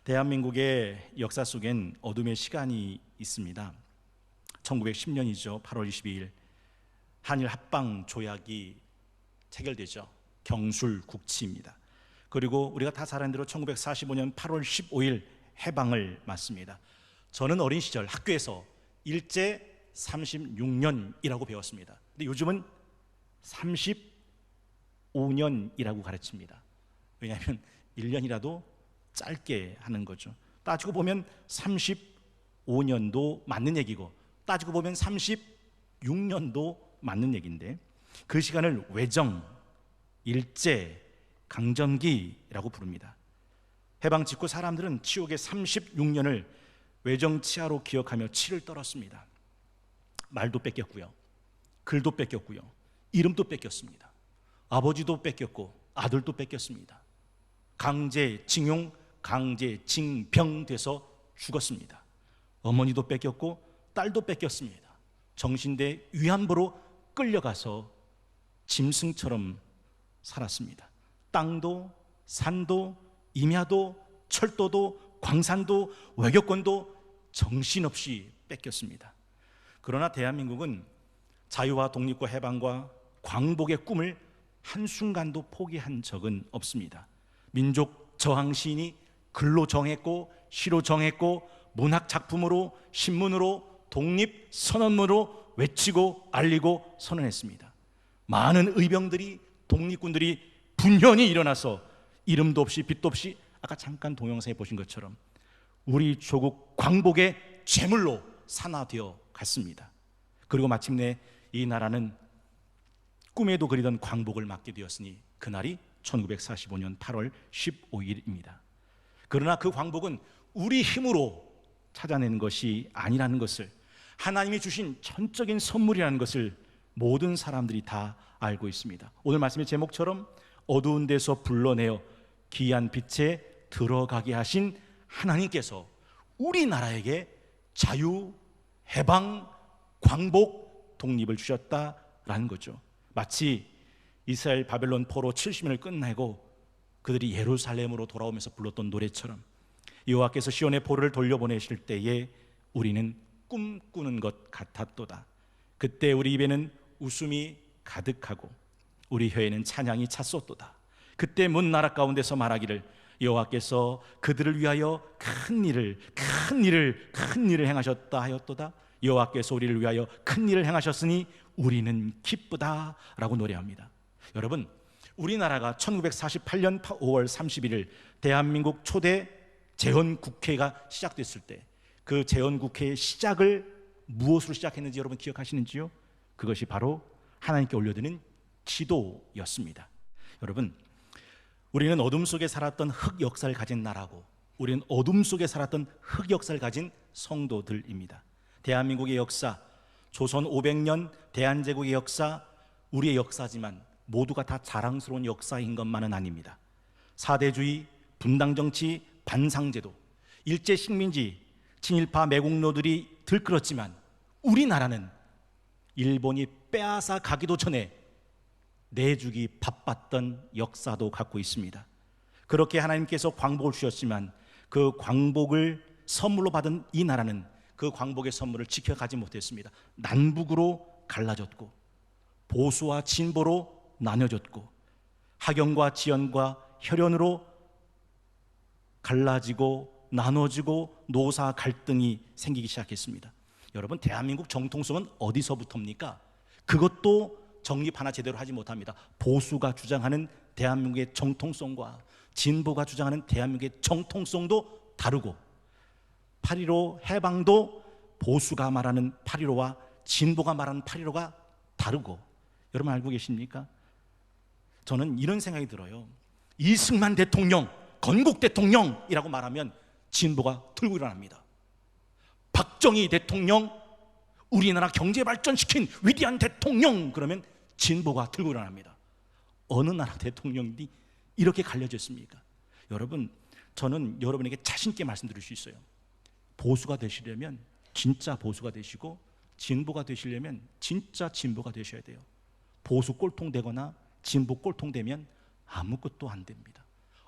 대한민국의 역사 속엔 어둠의 시간이 있습니다. 1910년이죠. 8월 22일 한일 합방 조약이 체결되죠. 경술국치입니다. 그리고 우리가 다 잘 아는 대로 1945년 8월 15일 해방을 맞습니다. 저는 어린 시절 학교에서 일제 36년이라고 배웠습니다. 근데 요즘은 35년이라고 가르칩니다. 왜냐하면 1년이라도 짧게 하는 거죠. 따지고 보면 35년도 맞는 얘기고, 따지고 보면 36년도 맞는 얘기인데, 그 시간을 외정, 일제, 강점기라고 부릅니다. 해방 직후 사람들은 치욕의 36년을 외정치하로 기억하며 치를 떨었습니다. 말도 뺏겼고요, 글도 뺏겼고요, 이름도 뺏겼습니다. 아버지도 뺏겼고 아들도 뺏겼습니다. 강제징용, 강제징병돼서 죽었습니다. 어머니도 뺏겼고 딸도 뺏겼습니다. 정신대 위안부로 끌려가서 짐승처럼 살았습니다. 땅도 산도 임야도 철도도 광산도 외교권도 정신없이 뺏겼습니다. 그러나 대한민국은 자유와 독립과 해방과 광복의 꿈을 한순간도 포기한 적은 없습니다. 민족 저항 시인이 글로 정했고 시로 정했고 문학 작품으로 신문으로 독립 선언문으로 외치고 알리고 선언했습니다. 많은 의병들이 독립군들이 분연히 일어나서 이름도 없이 빛도 없이 아까 잠깐 동영상에 보신 것처럼 우리 조국 광복의 제물로 산화되어 갔습니다. 그리고 마침내 이 나라는 꿈에도 그리던 광복을 맞게 되었으니 그날이 1945년 8월 15일입니다. 그러나 그 광복은 우리 힘으로 찾아낸 것이 아니라는 것을, 하나님이 주신 전적인 선물이라는 것을 모든 사람들이 다 알고 있습니다. 오늘 말씀의 제목처럼 어두운 데서 불러내어 귀한 빛에 들어가게 하신 하나님께서 우리나라에게 자유, 해방, 광복, 독립을 주셨다라는 거죠. 마치 이스라엘 바벨론 포로 70년을 끝내고 그들이 예루살렘으로 돌아오면서 불렀던 노래처럼 여호와께서 시온의 포로를 돌려보내실 때에 우리는 꿈꾸는 것 같았도다. 그때 우리 입에는 웃음이 가득하고 우리 혀에는 찬양이 찼었도다. 그때 문 나라 가운데서 말하기를 여호와께서 그들을 위하여 큰 일을 행하셨다 하였도다. 여호와께서 우리를 위하여 큰 일을 행하셨으니 우리는 기쁘다라고 노래합니다. 여러분, 우리나라가 1948년 5월 31일 대한민국 초대 재헌국회가 시작됐을 때 그 재헌국회의 시작을 무엇으로 시작했는지 여러분 기억하시는지요? 그것이 바로 하나님께 올려드리는 기도였습니다. 여러분, 우리는 어둠 속에 살았던 흑 역사를 가진 나라고, 우리는 어둠 속에 살았던 흑 역사를 가진 성도들입니다. 대한민국의 역사, 조선 500년 대한제국의 역사, 우리의 역사지만 모두가 다 자랑스러운 역사인 것만은 아닙니다. 사대주의, 분당정치, 반상제도, 일제식민지, 친일파 매국노들이 들끓었지만 우리나라는 일본이 빼앗아 가기도 전에 내주기 바빴던 역사도 갖고 있습니다. 그렇게 하나님께서 광복을 주셨지만 그 광복을 선물로 받은 이 나라는 그 광복의 선물을 지켜가지 못했습니다. 남북으로 갈라졌고 보수와 진보로 나뉘어졌고 학연과 지연과 혈연으로 갈라지고 나눠지고 노사 갈등이 생기기 시작했습니다. 여러분, 대한민국 정통성은 어디서부터입니까? 그것도 정립 하나 제대로 하지 못합니다. 보수가 주장하는 대한민국의 정통성과 진보가 주장하는 대한민국의 정통성도 다르고, 8.15 해방도 보수가 말하는 8.15와 진보가 말하는 8.15가 다르고, 여러분 알고 계십니까? 저는 이런 생각이 들어요. 이승만 대통령, 건국 대통령이라고 말하면 진보가 들고 일어납니다. 박정희 대통령, 우리나라 경제 발전시킨 위대한 대통령, 그러면 진보가 들고 일어납니다. 어느 나라 대통령이 이렇게 갈려져 있습니까? 여러분, 저는 여러분에게 자신 있게 말씀드릴 수 있어요. 보수가 되시려면 진짜 보수가 되시고, 진보가 되시려면 진짜 진보가 되셔야 돼요. 보수 꼴통 되거나 진보 꼴통 되면 아무것도 안 됩니다.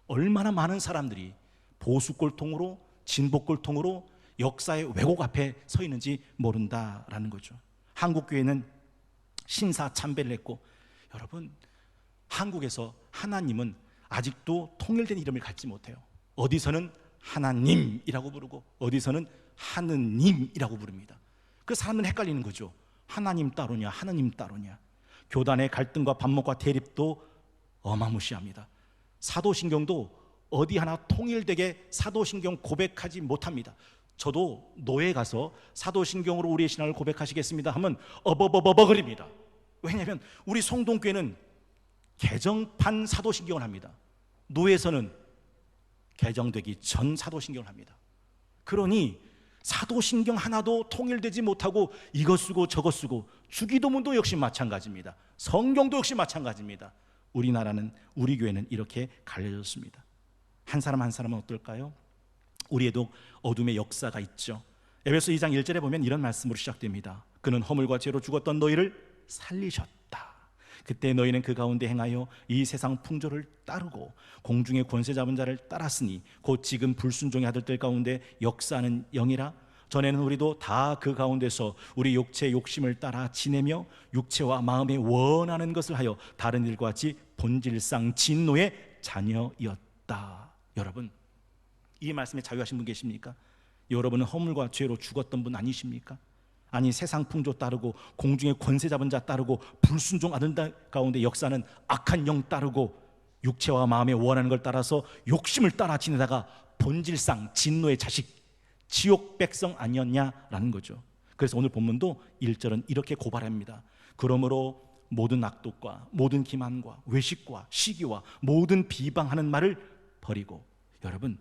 얼마나 많은 사람들이 보수 꼴통으로, 진보 꼴통으로 역사의 왜곡 앞에 서 있는지 모른다라는 거죠. 한국 교회는 신사 참배를 했고, 여러분, 한국에서 하나님은 아직도 통일된 이름을 갖지 못해요. 어디서는 하나님이라고 부르고 어디서는 하느님이라고 부릅니다. 그 사람들은 헷갈리는 거죠. 하나님 따로냐 하느님 따로냐. 교단의 갈등과 반목과 대립도 어마무시합니다. 사도신경도 어디 하나 통일되게 사도신경 고백하지 못합니다. 저도 노예 가서 사도신경으로 우리의 신앙을 고백하시겠습니다 하면 어버버버버거립니다. 왜냐하면 우리 성동교회는 개정판 사도신경을 합니다. 노예에서는 개정되기 전 사도신경을 합니다. 그러니 사도신경 하나도 통일되지 못하고 이것 쓰고 저것 쓰고, 주기도문도 역시 마찬가지입니다. 성경도 역시 마찬가지입니다. 우리나라는, 우리 교회는 이렇게 갈려졌습니다. 한 사람 한 사람은 어떨까요? 우리에도 어둠의 역사가 있죠. 에베소 2장 1절에 보면 이런 말씀으로 시작됩니다. 그는 허물과 죄로 죽었던 너희를 살리셨다. 그때 너희는 그 가운데 행하여 이 세상 풍조를 따르고 공중의 권세 잡은 자를 따랐으니 곧 지금 불순종의 아들들 가운데 역사하는 영이라. 전에는 우리도 다 그 가운데서 우리 육체의 욕심을 따라 지내며 육체와 마음에 원하는 것을 하여 다른 일과 같이 본질상 진노의 자녀였다. 여러분, 이 말씀에 자유하신 분 계십니까? 여러분은 허물과 죄로 죽었던 분 아니십니까? 아니, 세상 풍조 따르고 공중의 권세 잡은 자 따르고 불순종 아들 가운데 역사는 악한 영 따르고 육체와 마음에 원하는 걸 따라서 욕심을 따라 지내다가 본질상 진노의 자식, 지옥 백성 아니었냐라는 거죠. 그래서 오늘 본문도 1절은 이렇게 고발합니다. 그러므로 모든 악독과 모든 기만과 외식과 시기와 모든 비방하는 말을 버리고. 여러분,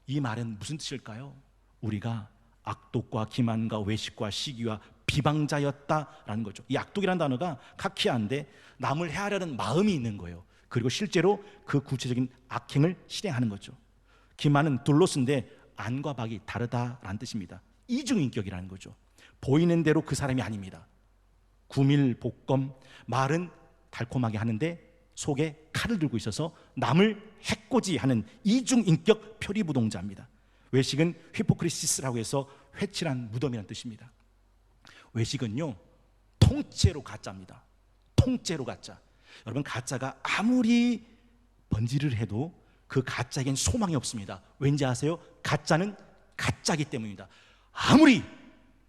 이 말은 무슨 뜻일까요? 우리가 악독과 기만과 외식과 시기와 비방자였다라는 거죠. 이 악독이라는 단어가 카키아인데 남을 해하려는 마음이 있는 거예요. 그리고 실제로 그 구체적인 악행을 실행하는 거죠. 기만은 둘로스인데 안과 박이 다르다라는 뜻입니다. 이중인격이라는 거죠. 보이는 대로 그 사람이 아닙니다. 구밀복검, 말은 달콤하게 하는데 속에 칼을 들고 있어서 남을 해코지하는 이중인격 표리부동자입니다. 외식은 히포크리시스라고 해서 회칠한 무덤이라는 뜻입니다. 외식은요, 통째로 가짜입니다. 통째로 가짜. 여러분, 가짜가 아무리 번지를 해도 그 가짜에겐 소망이 없습니다. 왠지 아세요? 가짜는 가짜이기 때문입니다. 아무리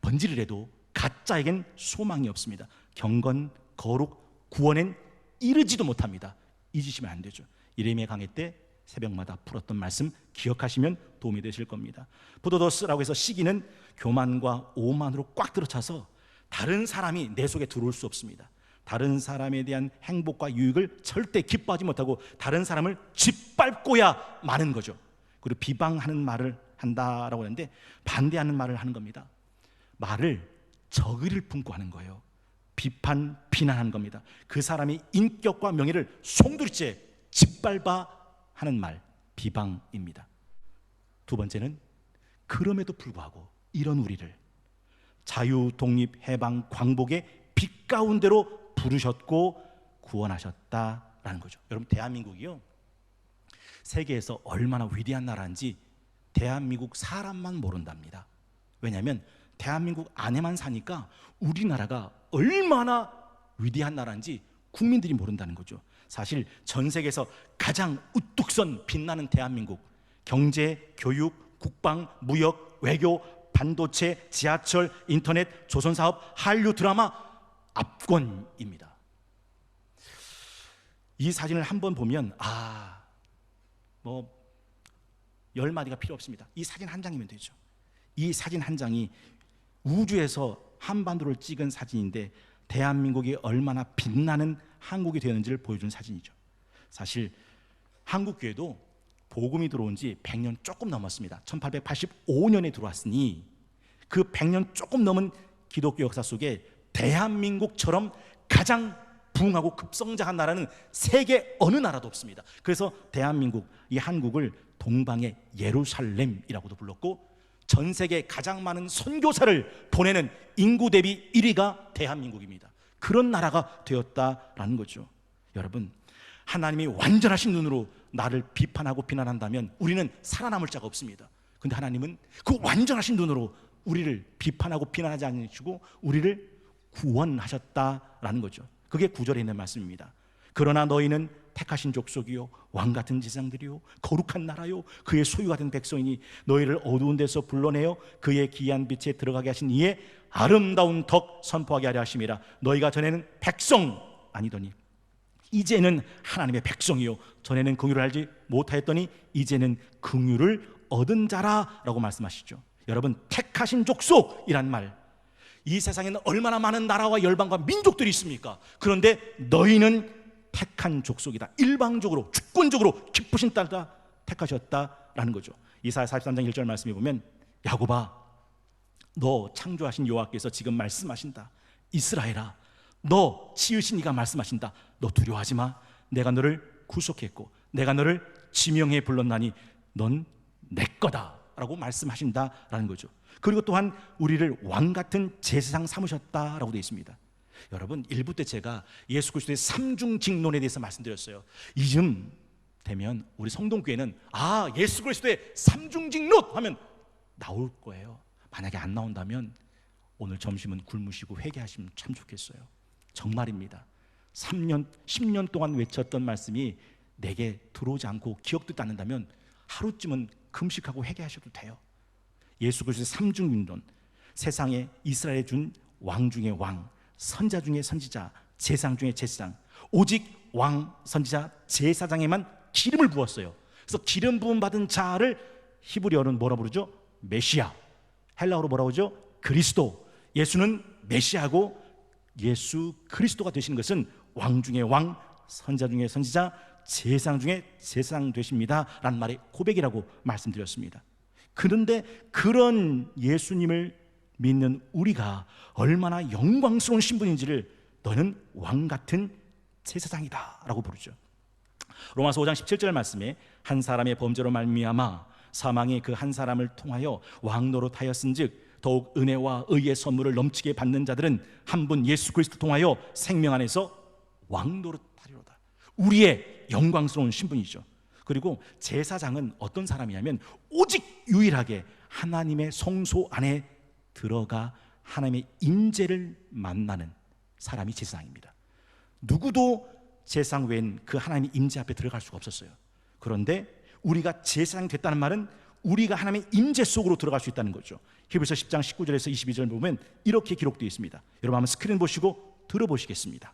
번지를 해도 가짜에겐 소망이 없습니다. 경건, 거룩, 구원엔 이르지도 못합니다. 잊으시면 안 되죠. 예레미야 강해 때 새벽마다 풀었던 말씀 기억하시면 도움이 되실 겁니다. 부도더스라고 해서 시기는 교만과 오만으로 꽉 들어차서 다른 사람이 내 속에 들어올 수 없습니다. 다른 사람에 대한 행복과 유익을 절대 기뻐하지 못하고 다른 사람을 짓밟고야 마는 거죠. 그리고 비방하는 말을 한다라고 하는데 반대하는 말을 하는 겁니다. 말을 적의를 품고 하는 거예요. 비판, 비난하는 겁니다. 그 사람의 인격과 명예를 송두리째 짓밟아 하는 말, 비방입니다. 두 번째는 그럼에도 불구하고 이런 우리를 자유, 독립, 해방, 광복의 빛 가운데로 부르셨고 구원하셨다라는 거죠. 여러분, 대한민국이요, 세계에서 얼마나 위대한 나라인지 대한민국 사람만 모른답니다. 왜냐하면 대한민국 안에만 사니까 우리나라가 얼마나 위대한 나라인지 국민들이 모른다는 거죠. 사실 전 세계에서 가장 우뚝 선 빛나는 대한민국, 경제, 교육, 국방, 무역, 외교, 반도체, 지하철, 인터넷, 조선사업, 한류 드라마 압권입니다. 이 사진을 한번 보면 10마디가 필요 없습니다. 이 사진 한 장이면 되죠. 이 사진 한 장이 우주에서 한반도를 찍은 사진인데 대한민국이 얼마나 빛나는 한국이 되었는지를 보여주는 사진이죠. 사실 한국교회도 복음이 들어온 지 100년 조금 넘었습니다. 1885년에 들어왔으니 그 100년 조금 넘은 기독교 역사 속에 대한민국처럼 가장 부흥하고 급성장한 나라는 세계 어느 나라도 없습니다. 그래서 대한민국, 이 한국을 동방의 예루살렘이라고도 불렀고 전 세계 가장 많은 선교사를 보내는 인구 대비 1위가 대한민국입니다. 그런 나라가 되었다라는 거죠. 여러분, 하나님이 완전하신 눈으로 나를 비판하고 비난한다면 우리는 살아남을 자가 없습니다. 근데 하나님은 그 완전하신 눈으로 우리를 비판하고 비난하지 않으시고 우리를 구원하셨다라는 거죠. 그게 9절에 있는 말씀입니다. 그러나 너희는 택하신 족속이요 왕같은 제사장들이요 거룩한 나라요 그의 소유가 된 백성이니 너희를 어두운 데서 불러내어 그의 기이한 빛에 들어가게 하신 이의 아름다운 덕 선포하게 하려 하심이라. 너희가 전에는 백성 아니더니 이제는 하나님의 백성이요 전에는 긍휼을 알지 못하였더니 이제는 긍휼을 얻은 자라라고 말씀하시죠. 여러분, 택하신 족속이란 말, 이 세상에는 얼마나 많은 나라와 열방과 민족들이 있습니까? 그런데 너희는 택한 족속이다. 일방적으로 주권적으로 기쁘신 딸다 택하셨다라는 거죠. 이사야 43장 1절 말씀에 보면 야곱아 너 창조하신 여호와께서 지금 말씀하신다. 이스라엘아 너 지으신 이가 말씀하신다. 너 두려워하지 마. 내가 너를 구속했고 내가 너를 지명해 불렀나니 넌 내 거다 라고 말씀하신다라는 거죠. 그리고 또한 우리를 왕같은 제사장 삼으셨다라고 되어 있습니다. 여러분, 1부 때 제가 예수 그리스도의 삼중직론에 대해서 말씀드렸어요. 이쯤 되면 우리 성동교회는 예수 그리스도의 삼중직론 하면 나올 거예요. 만약에 안 나온다면 오늘 점심은 굶으시고 회개하시면 참 좋겠어요. 정말입니다. 3년, 10년 동안 외쳤던 말씀이 내게 들어오지 않고 기억도 않는다면 하루쯤은 금식하고 회개하셔도 돼요. 예수 그리스도의 삼중직론, 세상에 이스라엘에 준 왕 중에 왕, 선자 중에 선지자, 제사장 중에 제사장, 오직 왕, 선지자, 제사장에만 기름을 부었어요. 그래서 기름 부음 받은 자를 히브리어는 뭐라 부르죠? 메시아. 헬라어로 뭐라고 하죠? 그리스도. 예수는 메시아고 예수 그리스도가 되시는 것은 왕 중에 왕, 선자 중에 선지자, 제사장 중에 제사장 되십니다 라는 말의 고백이라고 말씀드렸습니다. 그런데 그런 예수님을 믿는 우리가 얼마나 영광스러운 신분인지를 너는 왕같은 제사장이다 라고 부르죠. 로마서 5장 17절 말씀에 한 사람의 범죄로 말미암아 사망이 그 한 사람을 통하여 왕노릇하였은즉 더욱 은혜와 의의 선물을 넘치게 받는 자들은 한 분 예수 그리스도 통하여 생명 안에서 왕노릇하리로다. 우리의 영광스러운 신분이죠. 그리고 제사장은 어떤 사람이냐면 오직 유일하게 하나님의 성소 안에 들어가 하나님의 임재를 만나는 사람이 제사장입니다. 누구도 제사장 외엔 그 하나님의 임재 앞에 들어갈 수가 없었어요. 그런데 우리가 제사장이 됐다는 말은 우리가 하나님의 임재 속으로 들어갈 수 있다는 거죠. 히브리서 10장 19절에서 22절 보면 이렇게 기록되어 있습니다. 여러분 한번 스크린 보시고 들어보시겠습니다.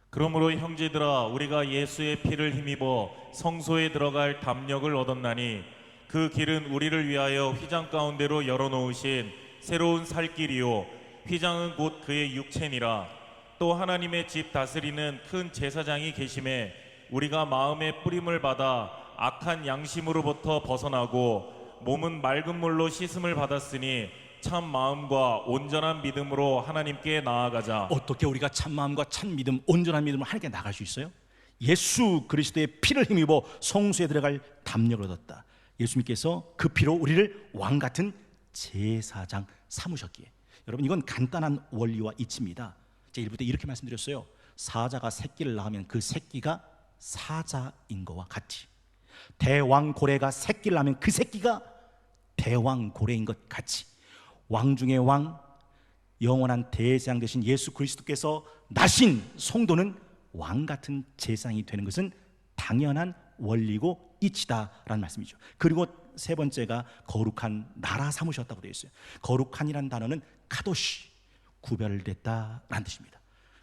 그러므로 형제들아 우리가 예수의 피를 힘입어 성소에 들어갈 담력을 얻었나니 그 길은 우리를 위하여 휘장 가운데로 열어놓으신 새로운 살 길이요 휘장은 곧 그의 육체니라. 또 하나님의 집 다스리는 큰 제사장이 계심에 우리가 마음의 뿌림을 받아 악한 양심으로부터 벗어나고 몸은 맑은 물로 씻음을 받았으니 참 마음과 온전한 믿음으로 하나님께 나아가자. 어떻게 우리가 참 마음과 참 믿음, 온전한 믿음으로 하나님께 나갈 수 있어요? 예수 그리스도의 피를 힘입어 성소에 들어갈 담력을 얻었다. 예수님께서 그 피로 우리를 왕같은 제사장 삼으셨기에. 여러분, 이건 간단한 원리와 이치입니다. 제가 1부 때 이렇게 말씀드렸어요. 사자가 새끼를 낳으면 그 새끼가 사자인 거와 같이, 대왕고래가 새끼를 낳으면 그 새끼가 대왕고래인 것 같이, 왕 중에 왕, 영원한 대제사장 되신 예수 그리스도께서 나신 성도는 왕같은 제사장이 되는 것은 당연한 원리고 이치다라는 말씀이죠. 그리고 세 번째가 거룩한 나라 삼으셨다고 되어 있어요. 거룩한이라는 단어는 카도시, 구별됐다라는 뜻입니다.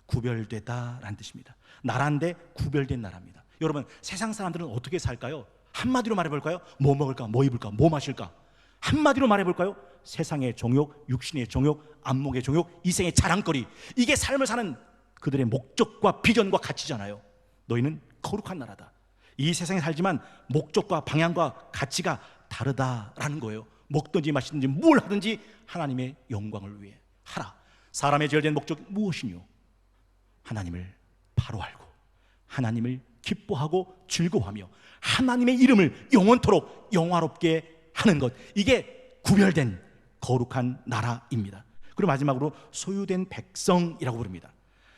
구별되다라는 뜻입니다. 나라인데 구별된 나라입니다. 여러분, 세상 사람들은 어떻게 살까요? 한마디로 말해볼까요? 뭐 먹을까, 뭐 입을까, 뭐 마실까? 한마디로 말해볼까요? 세상의 종욕, 육신의 종욕, 안목의 종욕, 이생의 자랑거리, 이게 삶을 사는 그들의 목적과 비전과 가치잖아요. 너희는 거룩한 나라다. 이 세상에 살지만 목적과 방향과 가치가 다르다라는 거예요. 먹든지 마시든지 뭘 하든지 하나님의 영광을 위해 하라. 사람의 제일된 목적이 무엇이뇨? 하나님을 바로 알고 하나님을 기뻐하고 즐거워하며 하나님의 이름을 영원토록 영화롭게 하는 것, 이게 구별된 거룩한 나라입니다. 그리고 마지막으로 소유된 백성이라고 부릅니다.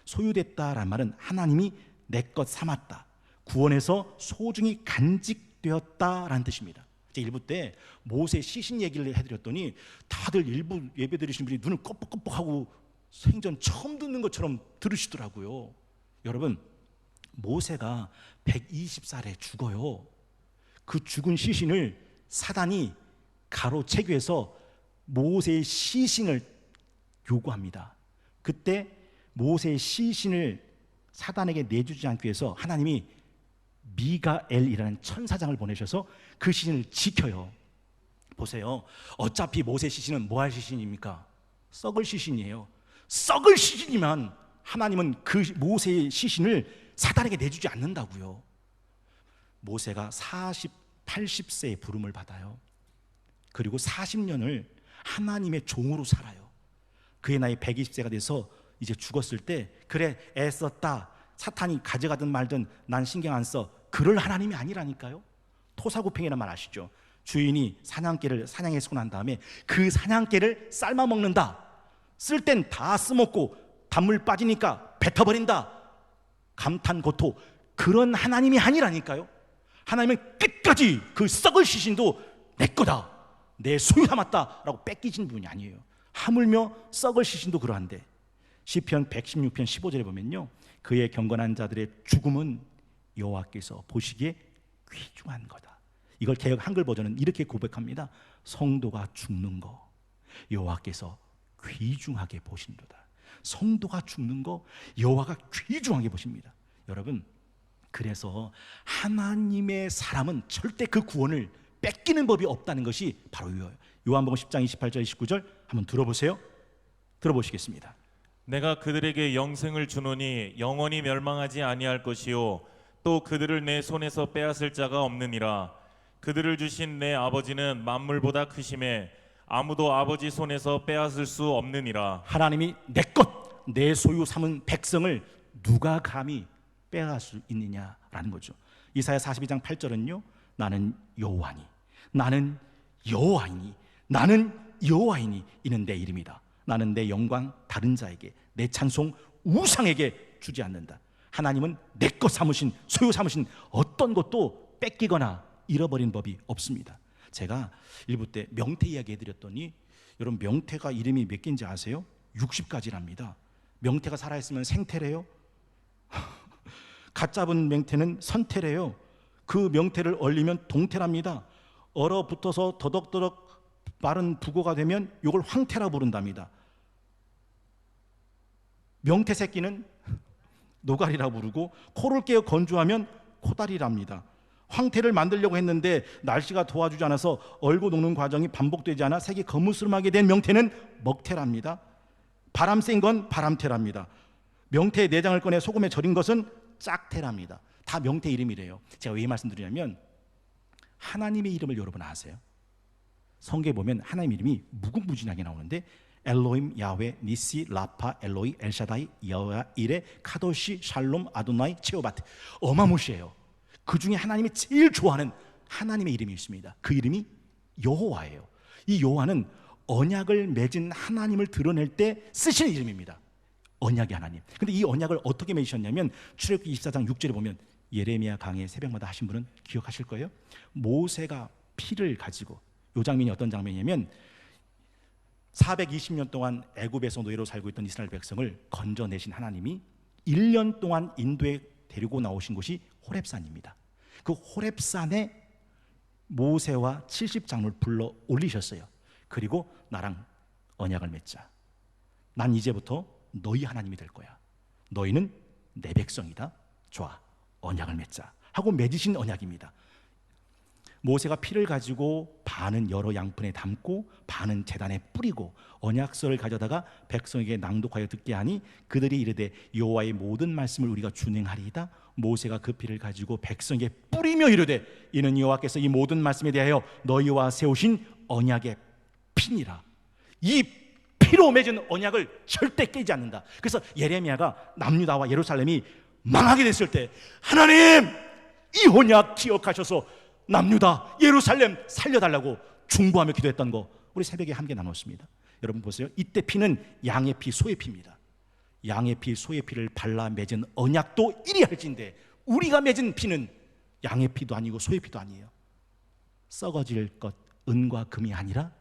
소유됐다라는 말은 하나님이 내 것 삼았다, 구원에서 소중히 간직되었다라는 뜻입니다. 이제 일부 때 모세 시신 얘기를 해드렸더니 다들 일부 예배 드리신 분이 눈을 껌뻑껌뻑하고 생전 처음 듣는 것처럼 들으시더라고요. 여러분, 모세가 120살에 죽어요. 그 죽은 시신을 사단이 가로채교해서 모세의 시신을 요구합니다. 그때 모세의 시신을 사단에게 내주지 않기 위해서 하나님이 미가엘이라는 천사장을 보내셔서 그 시신을 지켜요. 보세요. 어차피 모세 시신은 뭐 할 시신입니까? 썩을 시신이에요. 썩을 시신이면 하나님은 그 모세의 시신을 사단에게 내주지 않는다고요. 모세가 80세의 부름을 받아요. 그리고 40년을 하나님의 종으로 살아요. 그의 나이 120세가 돼서 이제 죽었을 때, 그래 애썼다, 사탄이 가져가든 말든 난 신경 안 써, 그럴 하나님이 아니라니까요. 토사구팽이라는 말 아시죠? 주인이 사냥개를 사냥해서 난 다음에 그 사냥개를 삶아 먹는다. 쓸 땐 다 쓰먹고 단물 빠지니까 뱉어버린다. 감탄고토. 그런 하나님이 아니라니까요. 하나님은 끝까지 그 썩을 시신도 내 거다, 내 소유 삼았다 라고 뺏기신 분이 아니에요. 하물며 썩을 시신도 그러한데, 시편 116편 15절에 보면요, 그의 경건한 자들의 죽음은 여호와께서 보시기에 귀중한 거다. 이걸 개역 한글 버전은 이렇게 고백합니다. 성도가 죽는 거 여호와께서 귀중하게 보신도다. 성도가 죽는 거 여호와가 귀중하게 보십니다. 여러분, 그래서 하나님의 사람은 절대 그 구원을 뺏기는 법이 없다는 것이 바로 이거예요. 요한복음 10장 28절 29절 한번 들어보세요. 들어보시겠습니다. 내가 그들에게 영생을 주노니 영원히 멸망하지 아니할 것이요 또 그들을 내 손에서 빼앗을 자가 없느니라. 그들을 주신 내 아버지는 만물보다 크심에 아무도 아버지 손에서 빼앗을 수 없느니라. 하나님이 내 것, 내 소유 삼은 백성을 누가 감히 빼앗을 수 있느냐라는 거죠. 이사야 42장 8절은요, 나는 여호와니, 나는 여호와이니, 나는 여호와이니, 이는 내 이름이다. 나는 내 영광 다른 자에게, 내 찬송 우상에게 주지 않는다. 하나님은 내 것 삼으신, 소유 삼으신 어떤 것도 뺏기거나 잃어버린 법이 없습니다. 제가 일부 때 명태 이야기 해드렸더니, 여러분 명태가 이름이 몇 개인지 아세요? 60가지랍니다. 명태가 살아있으면 생태래요. 갓 잡은 명태는 선태래요. 그 명태를 얼리면 동태랍니다. 얼어붙어서 더덕더덕 마른 북어가 되면 이걸 황태라 부른답니다. 명태 새끼는 노가리라 부르고, 코를 깨어 건조하면 코다리랍니다. 황태를 만들려고 했는데 날씨가 도와주지 않아서 얼고 녹는 과정이 반복되지 않아 색이 거무스름하게 된 명태는 먹태랍니다. 바람 센 건 바람태랍니다. 명태의 내장을 꺼내 소금에 절인 것은 짝태랍니다. 다 명태 이름이래요. 제가 왜 말씀드리냐면, 하나님의 이름을 여러분 아세요? 성경에 보면 하나님 이름이 무궁무진하게 나오는데, 엘로임, 야훼, 니시, 라파, 엘로이, 엘샤다이, 여호와, 이레, 카도시, 샬롬, 아도나이, 체오바트. 어마무시해요. 그 중에 하나님이 제일 좋아하는 하나님의 이름이 있습니다. 그 이름이 여호와예요. 이 여호와는 언약을 맺은 하나님을 드러낼 때 쓰시는 이름입니다. 언약의 하나님. 근데 이 언약을 어떻게 맺으셨냐면, 출애굽기 24장 6절에 보면, 예레미야 강의 새벽마다 하신 분은 기억하실 거예요. 모세가 피를 가지고, 이 장면이 어떤 장면이냐면, 420년 동안 애굽에서 노예로 살고 있던 이스라엘 백성을 건져내신 하나님이 1년 동안 인도에 데리고 나오신 곳이 호렙산입니다. 그 호렙산에 모세와 70장로를 불러 올리셨어요. 그리고 나랑 언약을 맺자. 난 이제부터 너희 하나님이 될 거야. 너희는 내 백성이다. 좋아, 언약을 맺자 하고 맺으신 언약입니다. 모세가 피를 가지고 반은 여러 양푼에 담고 반은 제단에 뿌리고 언약서를 가져다가 백성에게 낭독하여 듣게 하니, 그들이 이르되 여호와의 모든 말씀을 우리가 준행하리이다. 모세가 그 피를 가지고 백성에게 뿌리며 이르되, 이는 여호와께서 이 모든 말씀에 대하여 너희와 세우신 언약의 피니라. 이 피로 맺은 언약을 절대 깨지 않는다. 그래서 예레미야가 남유다와 예루살렘이 망하게 됐을 때, 하나님 이 언약 기억하셔서 남유다, 예루살렘 살려달라고 중보하며 기도했던 거 우리 새벽에 함께 나눴습니다. 여러분 보세요. 이때 피는 양의 피, 소의 피입니다. 양의 피, 소의 피를 발라 맺은 언약도 이리 할진대 우리가 맺은 피는 양의 피도 아니고 소의 피도 아니에요. 썩어질 것 은과 금이 아니라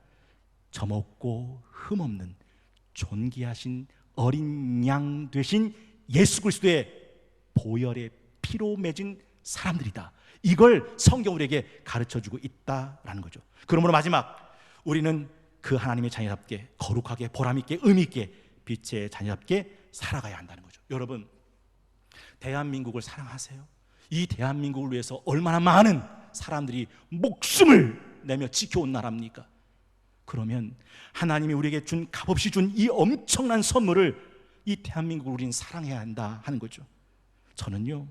점없고 흠없는 존귀하신 어린 양 되신 예수 그리스도의 보혈의 피로 맺은 사람들이다. 이걸 성경 우리에게 가르쳐주고 있다라는 거죠. 그러므로 마지막, 우리는 그 하나님의 자녀답게 거룩하게 보람있게 의미있게 빛의 자녀답게 살아가야 한다는 거죠. 여러분, 대한민국을 사랑하세요? 이 대한민국을 위해서 얼마나 많은 사람들이 목숨을 내며 지켜온 나라입니까? 그러면 하나님이 우리에게 준, 값없이 준 이 엄청난 선물을 이 대한민국을 우리는 사랑해야 한다 하는 거죠. 저는요,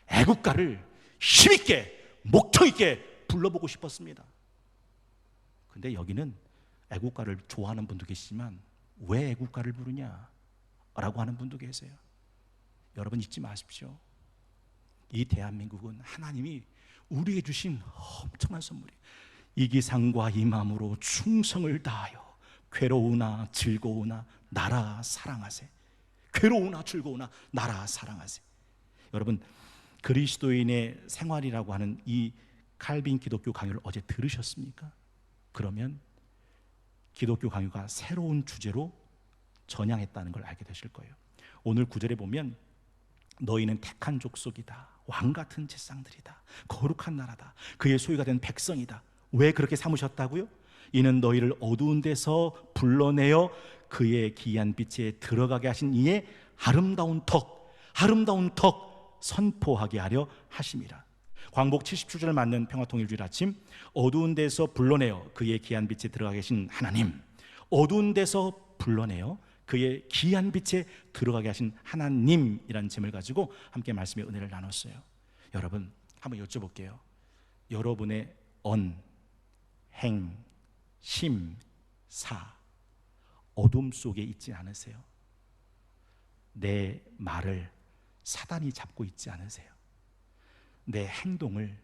애국가를 힘있게 목청있게 불러보고 싶었습니다. 근데 여기는 애국가를 좋아하는 분도 계시지만 왜 애국가를 부르냐 라고 하는 분도 계세요. 여러분, 잊지 마십시오. 이 대한민국은 하나님이 우리에게 주신 엄청난 선물이에요. 이기상과 이 마음으로 충성을 다하여 괴로우나 즐거우나 나라 사랑하세. 괴로우나 즐거우나 나라 사랑하세. 여러분, 그리스도인의 생활이라고 하는 이 칼빈 기독교 강요를 어제 들으셨습니까? 그러면 기독교 강요가 새로운 주제로 전향했다는 걸 알게 되실 거예요. 오늘 구절에 보면 너희는 택한 족속이다, 왕같은 제사장들이다, 거룩한 나라다, 그의 소유가 된 백성이다. 왜 그렇게 삼으셨다고요? 이는 너희를 어두운 데서 불러내어 그의 기이한 빛에 들어가게 하신 이의 아름다운 덕 선포하게 하려 하심이라. 광복 77주를 맞는 평화통일주일 아침, 어두운 데서 불러내어 그의 기이한 빛에 들어가게 하신 하나님, 어두운 데서 불러내어 그의 기이한 빛에 들어가게 하신 하나님이라는 제목을 가지고 함께 말씀의 은혜를 나눴어요. 여러분, 한번 여쭤볼게요. 여러분의 언, 행, 심, 사, 어둠 속에 있지 않으세요? 내 말을 사단이 잡고 있지 않으세요? 내 행동을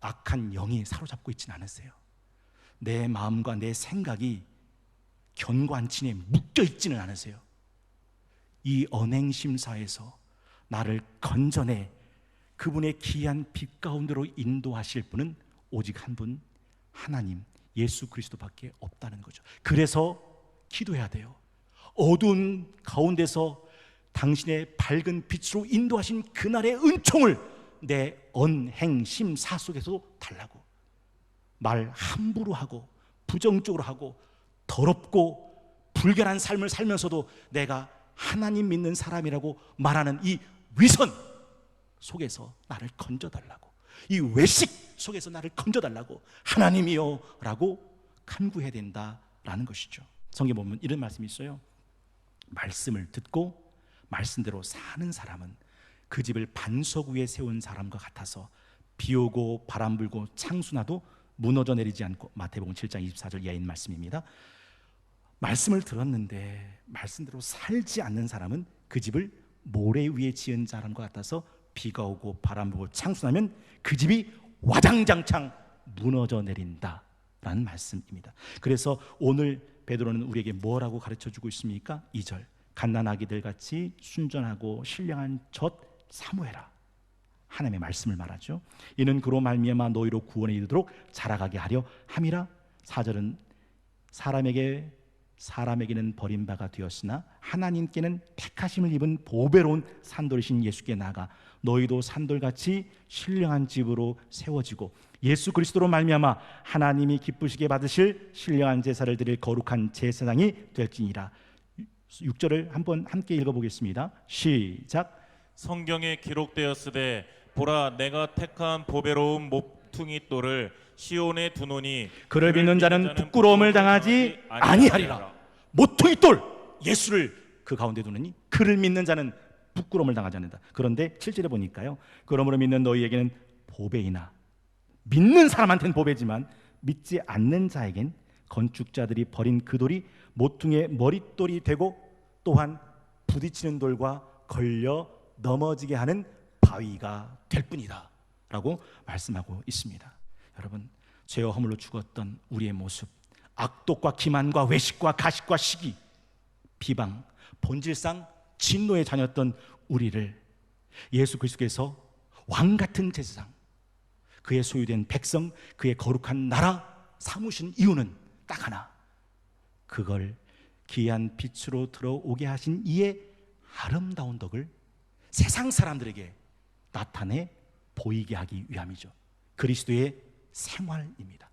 악한 영이 사로잡고 있지는 않으세요? 내 마음과 내 생각이 견고한친에 묶여 있지는 않으세요? 이 언행심사에서 나를 건져내 그분의 기이한 빛 가운데로 인도하실 분은 오직 한 분, 하나님 예수 그리스도밖에 없다는 거죠. 그래서 기도해야 돼요. 어두운 가운데서 당신의 밝은 빛으로 인도하신 그날의 은총을 내 언행심사 속에서도 달라고. 말 함부로 하고 부정적으로 하고 더럽고 불결한 삶을 살면서도 내가 하나님 믿는 사람이라고 말하는 이 위선 속에서 나를 건져달라고, 이 외식 속에서 나를 건져달라고 하나님이요 라고 간구해야 된다라는 것이죠. 성경에 보면 이런 말씀이 있어요. 말씀을 듣고 말씀대로 사는 사람은 그 집을 반석 위에 세운 사람과 같아서 비 오고 바람 불고 창수나도 무너져 내리지 않고. 마태복음 7장 24절 이하인 말씀입니다. 말씀을 들었는데 말씀대로 살지 않는 사람은 그 집을 모래 위에 지은 사람과 같아서 비가 오고 바람 불고 창수나면 그 집이 와장장창 무너져 내린다라는 말씀입니다. 그래서 오늘 베드로는 우리에게 뭐라고 가르쳐주고 있습니까? 2절, 갓난아기들 같이 순전하고 신령한 젖 사모해라. 하나님의 말씀을 말하죠. 이는 그로 말미암아 너희로 구원에 이르도록 자라가게 하려 함이라. 4절은 사람에게는 버림바가 되었으나 하나님께는 택하심을 입은 보배로운 산돌이신 예수께 나아가 너희도 산돌같이 신령한 집으로 세워지고 예수 그리스도로 말미암아 하나님이 기쁘시게 받으실 신령한 제사를 드릴 거룩한 제사장이 될지니라. 6절을 한번 함께 읽어보겠습니다. 시작. 성경에 기록되었으되 보라 내가 택한 보배로운 모퉁이 돌을 시온에 두노니 그를 믿는 자는 부끄러움을 당하지 아니하리라. 모퉁이 돌 예수를 그 가운데 두느니 그를 믿는 자는 부끄러움을 당하지 않는다. 그런데 7절에 보니까요, 그러므로 믿는 너희에게는 보배이나, 믿는 사람한테는 보배지만 믿지 않는 자에겐 건축자들이 버린 그 돌이 모퉁이의 머릿돌이 되고 또한 부딪히는 돌과 걸려 넘어지게 하는 바위가 될 뿐이다 라고 말씀하고 있습니다. 여러분, 죄와 허물로 죽었던 우리의 모습, 악독과 기만과 외식과 가식과 시기, 비방, 본질상 진노의 자녀였던 우리를 예수 그리스도께서 왕 같은 제사장, 그의 소유된 백성, 그의 거룩한 나라 삼으신 이유는 딱 하나, 그걸 귀한 빛으로 들어오게 하신 이의 아름다운 덕을 세상 사람들에게 나타내 보이게 하기 위함이죠. 그리스도의 생활입니다.